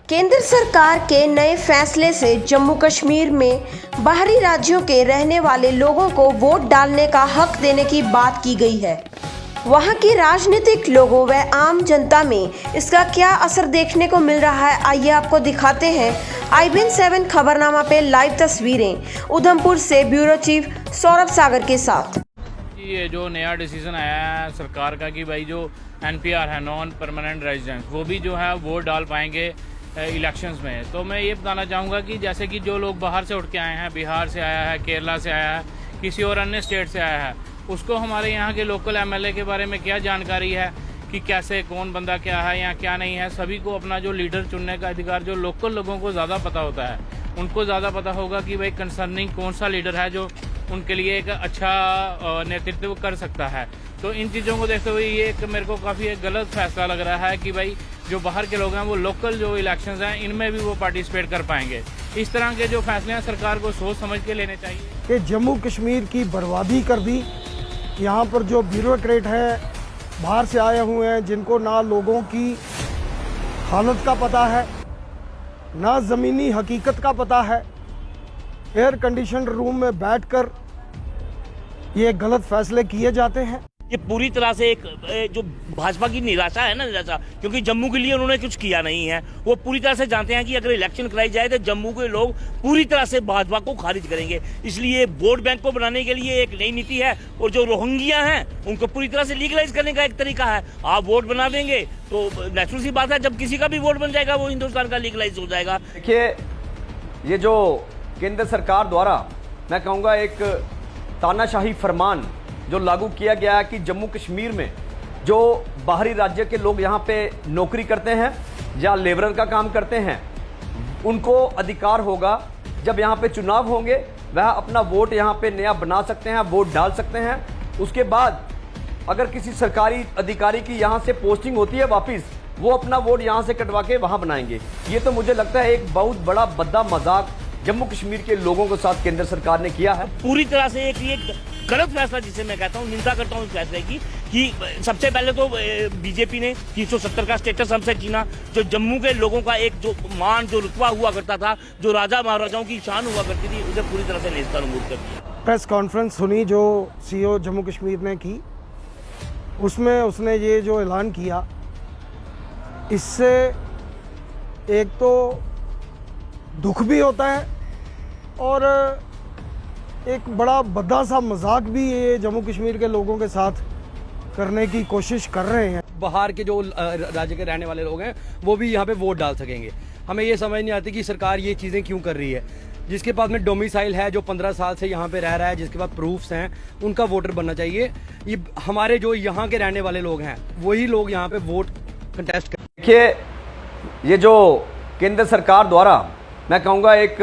केंद्र सरकार के नए फैसले से जम्मू कश्मीर में बाहरी राज्यों के रहने वाले लोगों को वोट डालने का हक देने की बात की गई है। वहां के राजनीतिक लोगों व आम जनता में इसका क्या असर देखने को मिल रहा है, आइए आपको दिखाते हैं IBN 7 खबरनामा पे लाइव तस्वीरें उधमपुर से ब्यूरो चीफ सौरभ सागर के साथ। ये जो नया डिसीजन आया है सरकार का कि भाई जो NPR है, नॉन परमानेंट रेजिडेंट, वो भी जो है वोट डाल पाएंगे इलेक्शंस में। तो मैं ये बताना चाहूँगा कि जैसे कि जो लोग बाहर से उठ के आए हैं, बिहार से आया है, केरला से आया है, किसी और अन्य स्टेट से आया है, उसको हमारे यहाँ के लोकल MLA के बारे में क्या जानकारी है कि कैसे कौन बंदा क्या है या क्या नहीं है। सभी को अपना जो लीडर चुनने का अधिकार जो लोकल लोगों को ज़्यादा पता होता है, उनको ज़्यादा पता होगा कि भाई कंसर्निंग कौन सा लीडर है जो उनके लिए एक अच्छा नेतृत्व कर सकता है। तो इन चीज़ों को देखते हुए ये एक मेरे को काफ़ी एक गलत फैसला लग रहा है कि भाई जो बाहर के लोग हैं वो लोकल जो इलेक्शंस हैं इनमें भी वो पार्टिसिपेट कर पाएंगे। इस तरह के जो फैसले हैं सरकार को सोच समझ के लेने चाहिए। कि जम्मू कश्मीर की बर्बादी कर दी। यहाँ पर जो ब्यूरोक्रेट हैं बाहर से आए हुए हैं, जिनको ना लोगों की हालत का पता है, ना ज़मीनी हकीकत का पता है, एयर कंडीशन रूम में बैठकर ये गलत फैसले किए जाते हैं। ये पूरी तरह से एक जो भाजपा की निराशा है ना, निराशा, क्योंकि जम्मू के लिए उन्होंने कुछ किया नहीं है। वो पूरी तरह से जानते हैं कि अगर इलेक्शन कराई जाए तो जम्मू के लोग पूरी तरह से भाजपा को खारिज करेंगे। इसलिए वोट बैंक को बनाने के लिए एक नई नीति है और जो रोहिंग्या हैं उनको पूरी तरह से लीगलाइज करने का एक तरीका है। आप वोट बना देंगे तो नेचुरल सी बात है, जब किसी का भी वोट बन जाएगा वो हिंदुस्तान का लीगलाइज हो जाएगा। देखिए, ये जो केंद्र सरकार द्वारा मैं कहूँगा एक तानाशाही फरमान जो लागू किया गया है कि जम्मू कश्मीर में जो बाहरी राज्य के लोग यहाँ पे नौकरी करते हैं या लेबरर का काम करते हैं, उनको अधिकार होगा जब यहाँ पे चुनाव होंगे वह अपना वोट यहाँ पे नया बना सकते हैं, वोट डाल सकते हैं। उसके बाद अगर किसी सरकारी अधिकारी की यहाँ से पोस्टिंग होती है वापिस, वो अपना वोट यहाँ से कटवा के वहाँ बनाएंगे। ये तो मुझे लगता है एक बहुत बड़ा बद्दा मजाक जम्मू कश्मीर के लोगों के साथ केंद्र सरकार ने किया है। पूरी तरह से एक गलत फैसला, जिसे मैं कहता हूँ, निंदा करता हूँ इस फैसले की कि सबसे पहले तो बीजेपी ने 370 का स्टेटस हमसे छीना। जो जम्मू के लोगों का एक जो मान, जो रुतबा हुआ करता था, जो राजा महाराजाओं की शान हुआ करती थी, उसे पूरी तरह से नेस्तनाबूद कर दिया। प्रेस कॉन्फ्रेंस सुनी जो CEO जम्मू कश्मीर ने की, उसमें उसने ये जो ऐलान किया, इससे एक तो दुख भी होता है और एक बड़ा बद्दा सा मजाक भी ये जम्मू कश्मीर के लोगों के साथ करने की कोशिश कर रहे हैं। बाहर के जो राज्य के रहने वाले लोग हैं वो भी यहाँ पे वोट डाल सकेंगे। हमें ये समझ नहीं आती कि सरकार ये चीज़ें क्यों कर रही है। जिसके पास में डोमिसाइल है, जो 15 साल से यहाँ पे रह रहा है, जिसके पास प्रूफ्स हैं, उनका वोटर बनना चाहिए। ये हमारे जो यहाँ के रहने वाले लोग हैं वही लोग यहाँ पे वोट कंटेस्ट करें। देखिए, ये जो केंद्र सरकार द्वारा मैं कहूँगा एक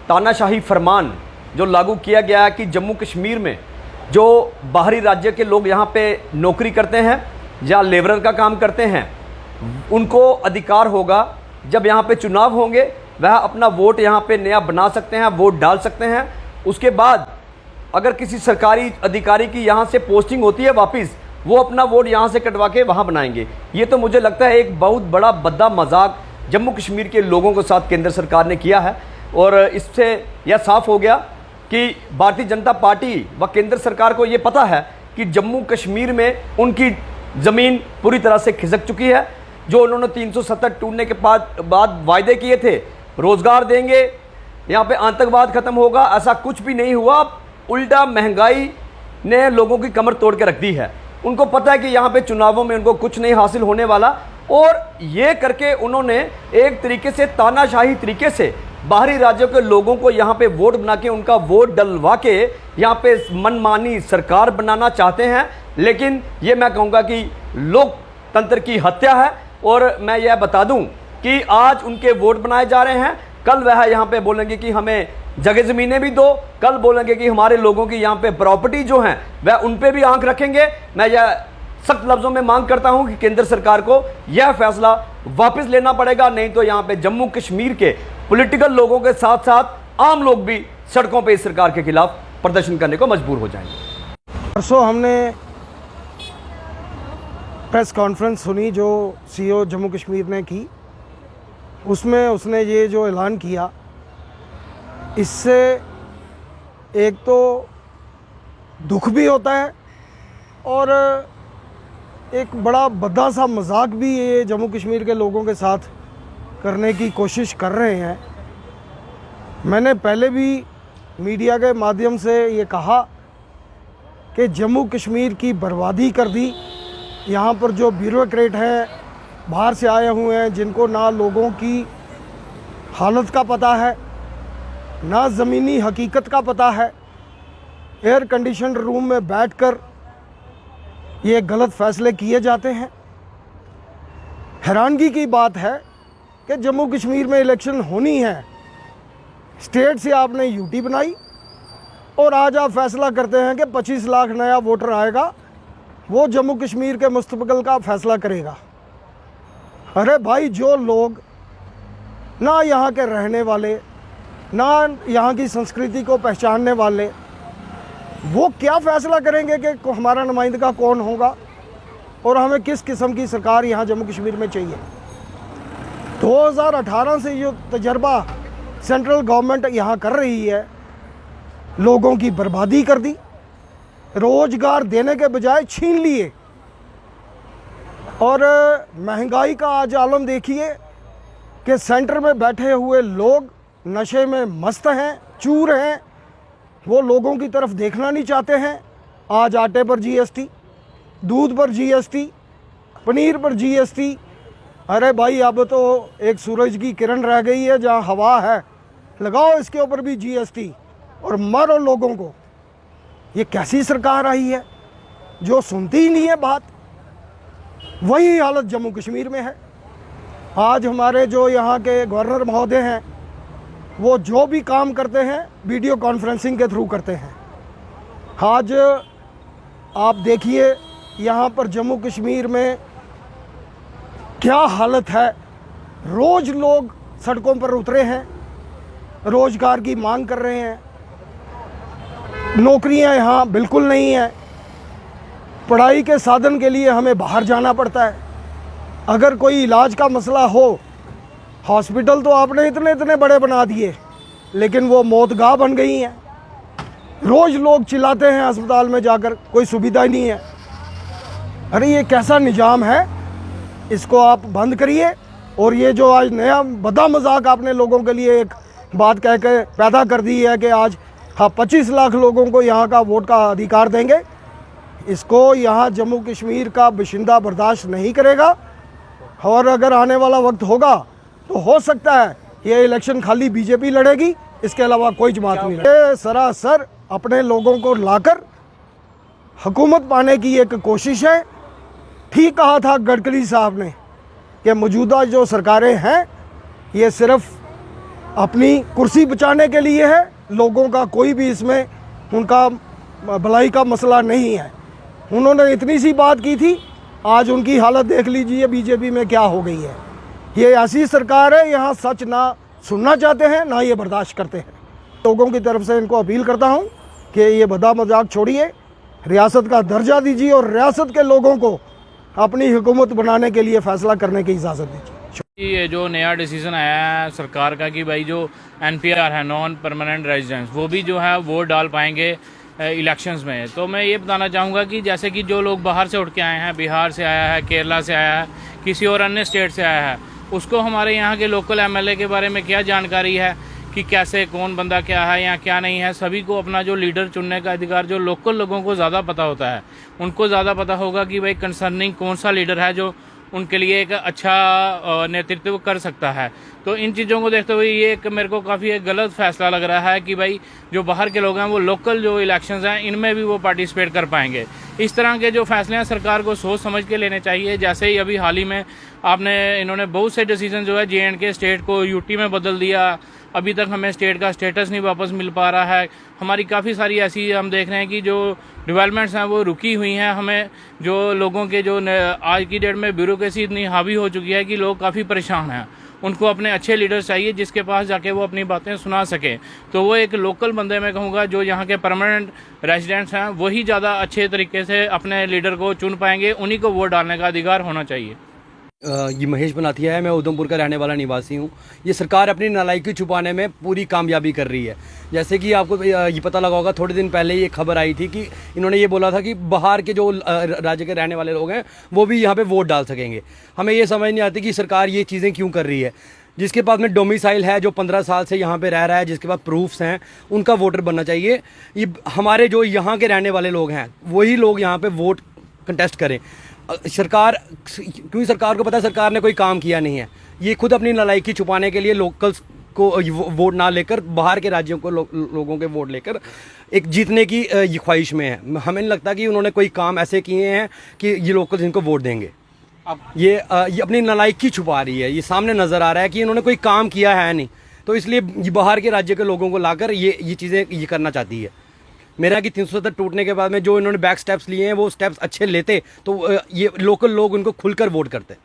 तानाशाही फरमान जो लागू किया गया है कि जम्मू कश्मीर में जो बाहरी राज्य के लोग यहाँ पे नौकरी करते हैं या लेबरर का काम करते हैं, उनको अधिकार होगा जब यहाँ पे चुनाव होंगे वह अपना वोट यहाँ पे नया बना सकते हैं, वोट डाल सकते हैं। उसके बाद अगर किसी सरकारी अधिकारी की यहाँ से पोस्टिंग होती है वापिस, वो अपना वोट यहाँ से कटवा के वहाँ बनाएंगे। ये तो मुझे लगता है एक बहुत बड़ा बद्दा मजाक जम्मू कश्मीर के लोगों के साथ केंद्र सरकार ने किया है। और इससे यह साफ हो गया कि भारतीय जनता पार्टी व केंद्र सरकार को ये पता है कि जम्मू कश्मीर में उनकी ज़मीन पूरी तरह से खिसक चुकी है। जो उन्होंने 370 टूटने के बाद वायदे किए थे, रोज़गार देंगे, यहाँ पे आतंकवाद खत्म होगा, ऐसा कुछ भी नहीं हुआ। उल्टा महंगाई ने लोगों की कमर तोड़ के रख दी है। उनको पता है कि यहाँ पे चुनावों में उनको कुछ नहीं हासिल होने वाला, और ये करके उन्होंने एक तरीके से तानाशाही तरीके से बाहरी राज्यों के लोगों को यहाँ पे वोट बना के उनका वोट डलवा के यहाँ पे मनमानी सरकार बनाना चाहते हैं। लेकिन ये मैं कहूँगा कि लोकतंत्र की हत्या है। और मैं यह बता दूं कि आज उनके वोट बनाए जा रहे हैं, कल वह यहाँ पे बोलेंगे कि हमें जगह ज़मीनें भी दो, कल बोलेंगे कि हमारे लोगों की यहाँ पे प्रॉपर्टी जो हैं वह उन पे भी आंख रखेंगे। मैं यह सख्त लफ्ज़ों में मांग करता हूं कि केंद्र सरकार को यह फैसला वापस लेना पड़ेगा, नहीं तो यहाँ पे जम्मू कश्मीर के पॉलिटिकल लोगों के साथ साथ आम लोग भी सड़कों पे इस सरकार के खिलाफ प्रदर्शन करने को मजबूर हो जाएंगे। परसों हमने प्रेस कॉन्फ्रेंस सुनी जो CEO जम्मू कश्मीर ने की, उसमें उसने ये जो ऐलान किया, इससे एक तो दुख भी होता है और एक बड़ा भद्दा सा मजाक भी ये जम्मू कश्मीर के लोगों के साथ करने की कोशिश कर रहे हैं। मैंने पहले भी मीडिया के माध्यम से ये कहा कि जम्मू कश्मीर की बर्बादी कर दी। यहाँ पर जो ब्यूरोक्रेट हैं, बाहर से आए हुए हैं, जिनको ना लोगों की हालत का पता है, ना ज़मीनी हकीकत का पता है, एयर कंडीशन रूम में बैठकर ये गलत फ़ैसले किए जाते हैं। हैरानगी की बात है कि जम्मू कश्मीर में इलेक्शन होनी है, स्टेट से आपने यूटी बनाई और आज आप फैसला करते हैं कि 25 लाख नया वोटर आएगा, वो जम्मू कश्मीर के मुस्तकबिल का फैसला करेगा। अरे भाई, जो लोग ना यहाँ के रहने वाले, ना यहाँ की संस्कृति को पहचानने वाले, वो क्या फैसला करेंगे कि हमारा नुमाइंदगा कौन होगा और हमें किस किस्म की सरकार यहाँ जम्मू कश्मीर में चाहिए। 2018 से जो तजर्बा सेंट्रल गवर्नमेंट यहाँ कर रही है, लोगों की बर्बादी कर दी, रोजगार देने के बजाय छीन लिए। और महंगाई का आज आलम देखिए कि सेंटर में बैठे हुए लोग नशे में मस्त हैं, चूर हैं, वो लोगों की तरफ देखना नहीं चाहते हैं। आज आटे पर जीएसटी, दूध पर जीएसटी, पनीर पर जीएसटी। अरे भाई, अब तो एक सूरज की किरण रह गई है, जहाँ हवा है लगाओ इसके ऊपर भी जीएसटी और मारो लोगों को। ये कैसी सरकार आई है जो सुनती ही नहीं है बात। वही हालत जम्मू कश्मीर में है। आज हमारे जो यहाँ के गवर्नर महोदय हैं, वो जो भी काम करते हैं वीडियो कॉन्फ्रेंसिंग के थ्रू करते हैं। आज आप देखिए यहाँ पर जम्मू कश्मीर में क्या हालत है। रोज़ लोग सड़कों पर उतरे हैं, रोज़गार की मांग कर रहे हैं। नौकरियां यहाँ बिल्कुल नहीं है। पढ़ाई के साधन के लिए हमें बाहर जाना पड़ता है। अगर कोई इलाज का मसला हो, हॉस्पिटल तो आपने इतने इतने बड़े बना दिए, लेकिन वो मौतगाह बन गई हैं। रोज़ लोग चिल्लाते हैं अस्पताल में जाकर, कोई सुविधा ही नहीं है। अरे ये कैसा निज़ाम है, इसको आप बंद करिए। और ये जो आज नया बदा मजाक आपने लोगों के लिए एक बात कह के पैदा कर दी है कि आज 25 लाख लोगों को यहाँ का वोट का अधिकार देंगे, इसको यहाँ जम्मू कश्मीर का बाशिंदा बर्दाश्त नहीं करेगा। और अगर आने वाला वक्त होगा तो हो सकता है ये इलेक्शन खाली बीजेपी लड़ेगी, इसके अलावा कोई जमात नहीं लड़ेगी। सरासर अपने लोगों को लाकर हुकूमत पाने की एक कोशिश है। ठीक कहा था गडकरी साहब ने कि मौजूदा जो सरकारें हैं ये सिर्फ अपनी कुर्सी बचाने के लिए है, लोगों का कोई भी इसमें उनका भलाई का मसला नहीं है। उन्होंने इतनी सी बात की थी, आज उनकी हालत देख लीजिए बीजेपी में क्या हो गई है। ये ऐसी सरकार है, यहाँ सच ना सुनना चाहते हैं ना ये बर्दाश्त करते हैं। लोगों की तरफ से इनको अपील करता हूँ कि ये बदा मजाक छोड़िए, रियासत का दर्जा दीजिए और रियासत के लोगों को अपनी हुकूमत बनाने के लिए फ़ैसला करने की इजाज़त दीजिए। ये जो नया डिसीजन आया है सरकार का कि भाई जो एनपीआर है, नॉन परमानेंट रेजिडेंट्स, वो भी जो है वोट डाल पाएंगे इलेक्शंस में। तो मैं ये बताना चाहूँगा कि जैसे कि जो लोग बाहर से उठ के आए हैं, बिहार से आया है, केरला से आया है, किसी और अन्य स्टेट से आया है, उसको हमारे यहाँ के लोकल एमएलए के बारे में क्या जानकारी है कि कैसे कौन बंदा क्या है या क्या नहीं है। सभी को अपना जो लीडर चुनने का अधिकार जो लोकल लोगों को ज़्यादा पता होता है, उनको ज़्यादा पता होगा कि भाई कंसर्निंग कौन सा लीडर है जो उनके लिए एक अच्छा नेतृत्व कर सकता है। तो इन चीज़ों को देखते हुए ये एक मेरे को काफ़ी एक गलत फैसला लग रहा है कि भाई जो बाहर के लोग हैं वो लोकल जो इलेक्शंस हैं इनमें भी वो पार्टिसिपेट कर पाएंगे। इस तरह के जो फैसले हैं सरकार को सोच समझ के लेने चाहिए। जैसे ही अभी हाल ही में इन्होंने बहुत से डिसीजन जो है JNK स्टेट को यूटी में बदल दिया, अभी तक हमें स्टेट का स्टेटस नहीं वापस मिल पा रहा है। हमारी काफ़ी सारी ऐसी हम देख रहे हैं कि जो डेवलपमेंट्स हैं वो रुकी हुई हैं। हमें जो लोगों के जो आज की डेट में ब्यूरोक्रेसी इतनी हावी हो चुकी है कि लोग काफ़ी परेशान हैं। उनको अपने अच्छे लीडर्स चाहिए जिसके पास जाके वो अपनी बातें सुना सकें। तो वो एक लोकल बंदे में कहूँगा जो यहाँ के परमानेंट रेजिडेंट्स हैं वही ज़्यादा अच्छे तरीके से अपने लीडर को चुन पाएंगे, उन्हीं को वोट डालने का अधिकार होना चाहिए। ये महेश बनाथिया है, मैं उधमपुर का रहने वाला निवासी हूँ। ये सरकार अपनी नालायकी छुपाने में पूरी कामयाबी कर रही है। जैसे कि आपको ये पता लगा होगा, थोड़े दिन पहले ये खबर आई थी कि इन्होंने ये बोला था कि बाहर के जो राज्य के रहने वाले लोग हैं वो भी यहाँ पे वोट डाल सकेंगे। हमें ये समझ नहीं आती कि सरकार ये चीज़ें क्यों कर रही है। जिसके पास में डोमिसाइल है, जो 15 साल से यहाँ पे रह रहा है, जिसके पास प्रूफ्स हैं, उनका वोटर बनना चाहिए। ये हमारे जो यहाँ के रहने वाले लोग हैं वही लोग यहाँ पे वोट कंटेस्ट करें। सरकार, क्योंकि सरकार को पता है सरकार ने कोई काम किया नहीं है। ये खुद अपनी नालायकी छुपाने के लिए लोकल्स को वोट ना लेकर बाहर के राज्यों को लोगों के वोट लेकर एक जीतने की ये ख्वाहिश में है। हमें नहीं लगता कि उन्होंने कोई काम ऐसे किए हैं कि ये लोकल्स इनको वोट देंगे। अब ये अपनी नालायकी छुपा रही है। ये सामने नज़र आ रहा है कि इन्होंने कोई काम किया है नहीं, तो इसलिए ये बाहर के राज्य के लोगों को लाकर ये चीज़ें ये करना चाहती है। मेरा कि 370 टूटने के बाद में जो इन्होंने बैक स्टेप्स लिए हैं वो स्टेप्स अच्छे लेते तो ये लोकल लोग उनको खुलकर वोट करते।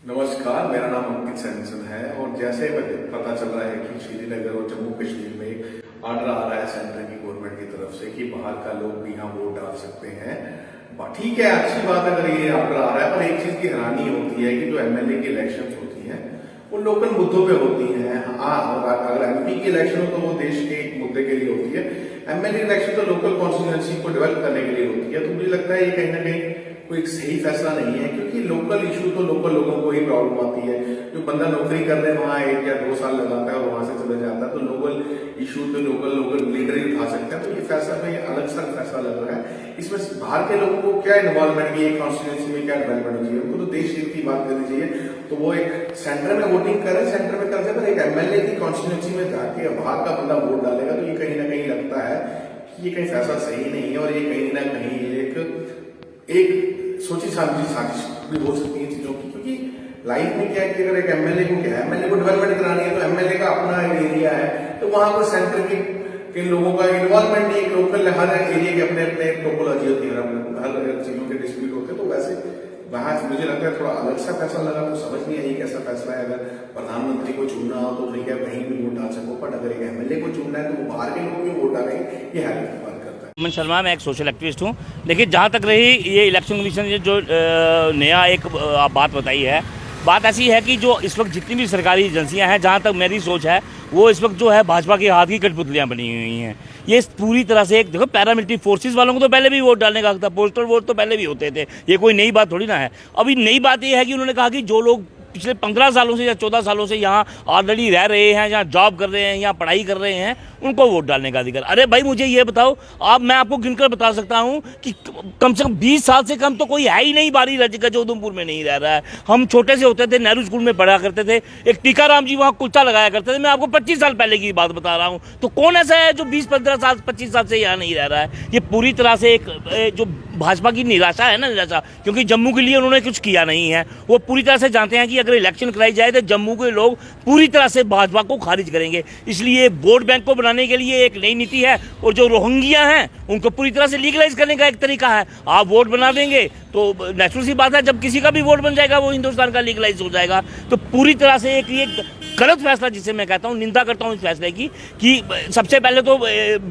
नमस्कार, मेरा नाम अंकित सैनसन है और जैसे पता चल रहा है कि श्रीनगर और जम्मू कश्मीर में ऑर्डर आ रहा है सेंटर की गवर्नमेंट की तरफ से कि बाहर का लोग भी यहाँ वोट डाल सकते हैं। ठीक है, अच्छी बात है अगर ये ऑर्डर आ रहा है, पर एक चीज की हैरानी होती है कि जो एमएलए की इलेक्शन होती है वो लोकल मुद्दों पे होती है। अगर एमपी की इलेक्शन हो तो वो देश के मुद्दे के लिए होती है। एमएलए इलेक्शन तो लोकल कॉन्स्टिट्यूएंसी को डेवलप करने के लिए होती है। तो मुझे लगता है ये कहीं ना कहीं कोई सही फैसला नहीं है, क्योंकि लोकल इशू तो लोकल लोगों को ही प्रॉब्लम आती है। जो बंदा नौकरी कर रहे वहां 1 या 2 साल लगाता है और वहां से चले जाता है, तो लोकल इशू तो लोकल लीडर ही उठा सकते हैं। तो ये फैसला में अलग सा फैसला लग रहा है। इसमें बाहर के लोगों को क्या इन्वॉल्वमेंट की, कॉन्स्टिट्यूंसी में क्या डेवलपमेंट होनी चाहिए, उनको तो देश हित की बात करनी चाहिए। तो वो एक सेंटर में वोटिंग करे, सेंटर में करते, पर एक एमएलए की कॉन्स्टिट्यूंसी में जाके बाहर का बंदा वोट डालेगा, तो ये कहीं ना कहीं लगता है कि ये कहीं फैसला सही नहीं है और ये कहीं ना कहीं एक सोची समझी साजिश भी हो सकती है चीजों की। क्योंकि लाइफ में क्या है कि अगर एक एमएलए को डेवलपमेंट करानी है तो एमएलए का अपना एरिया है, तो वहां पर सेंटर के लोगों का इन्वॉल्वमेंट नहीं। लोकल हर एरिया के अपने अपने टोपोलॉजी होती है, हर चीजों के डिस्प्यूट होते हैं। तो वैसे वहां मुझे लगता है थोड़ा अलग सा फैसला लगा, तो समझ नहीं आई कैसा फैसला है। अगर प्रधानमंत्री को चुनना हो तो ठीक है, कहीं भी वोट डाल सको, बट अगर एक एमएलए को चुनना है तो वो बाहर के लोग भी वोट डालेंगे, ये हैरानी की बात करता है। अमन शर्मा, मैं एक सोशल एक्टिविस्ट हूँ। लेकिन जहाँ तक रही ये इलेक्शन कमीशन ने जो नया एक बात बताई है, बात ऐसी है कि जो इस वक्त जितनी भी सरकारी एजेंसियां हैं, जहाँ तक मेरी सोच है, वो इस वक्त जो है भाजपा के हाथ की कठपुतलियाँ बनी हुई हैं। ये पूरी तरह से एक देखो, पैरामिलिट्री फोर्सेस वालों को तो पहले भी वोट डालने का हक था, पोस्टल वोट तो पहले भी होते थे, ये कोई नई बात थोड़ी ना है। अभी नई बात ये है कि उन्होंने कहा कि जो लोग पिछले 15 सालों से या 14 सालों से यहाँ ऑलरेडी रह रहे हैं, यहाँ जॉब कर रहे हैं, यहाँ पढ़ाई कर रहे हैं, उनको वोट डालने का अधिकार। अरे भाई, मुझे ये बताओ, मैं आपको गिनकर बता सकता हूँ कि कम से कम 20 साल से कम तो कोई है ही नहीं बाहरी राज्य का जो उधमपुर में नहीं रह रहा है। हम छोटे से होते थे, नेहरू स्कूल में पढ़ा करते थे, एक टीकाराम जी वहाँ कुल्चा लगाया करते थे। मैं आपको 25 साल पहले की बात बता रहा हूँ। तो कौन ऐसा है जो 20-15 साल 25 साल से यहाँ नहीं रह रहा है? ये पूरी तरह से एक जो भाजपा की निराशा है ना, निराशा, क्योंकि जम्मू के लिए उन्होंने कुछ किया नहीं है। वो पूरी तरह से जानते हैं कि अगर इलेक्शन कराई जाए तो जम्मू के लोग पूरी तरह से भाजपा को खारिज करेंगे। इसलिए वोट बैंक को बनाने के लिए एक नई नीति है, और जो रोहिंग्या हैं उनको पूरी तरह से लीगलाइज करने का एक तरीका है। आप वोट बना देंगे तो नेचुरल सी बात है, जब किसी का भी वोट बन जाएगा वो हिंदुस्तान का लीगलाइज हो जाएगा। तो पूरी तरह से एक ये गलत फैसला, जिसे मैं कहता हूँ, निंदा करता हूँ इस फैसले की, कि सबसे पहले तो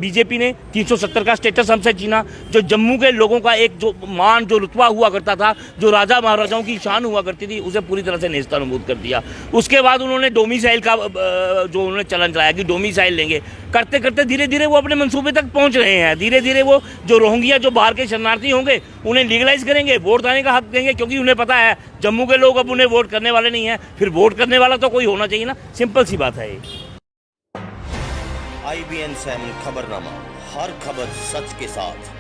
बीजेपी ने 370 का स्टेटस हमसे छीना। जो जम्मू के लोगों का एक जो मान, जो रुतबा हुआ करता था, जो राजा महाराजाओं की शान हुआ करती थी, उसे पूरी तरह से नेस्तनाबूद कर दिया। उसके बाद उन्होंने डोमिसाइल का जो उन्होंने चलन चलाया कि डोमिसाइल लेंगे, करते करते धीरे धीरे वो अपने मंसूबे तक पहुंच रहे हैं। धीरे धीरे वो जो रोहिंग्या, जो बाहर के शरणार्थी होंगे, उन्हें लीगलाइज करेंगे, वोट देने का हक देंगे, क्योंकि उन्हें पता है जम्मू के लोग अब उन्हें वोट करने वाले नहीं हैं। फिर वोट करने वाला तो कोई होना चाहिए ना, सिंपल सी बात है ये। IBN 7 खबरनामा, हर खबर सच के साथ।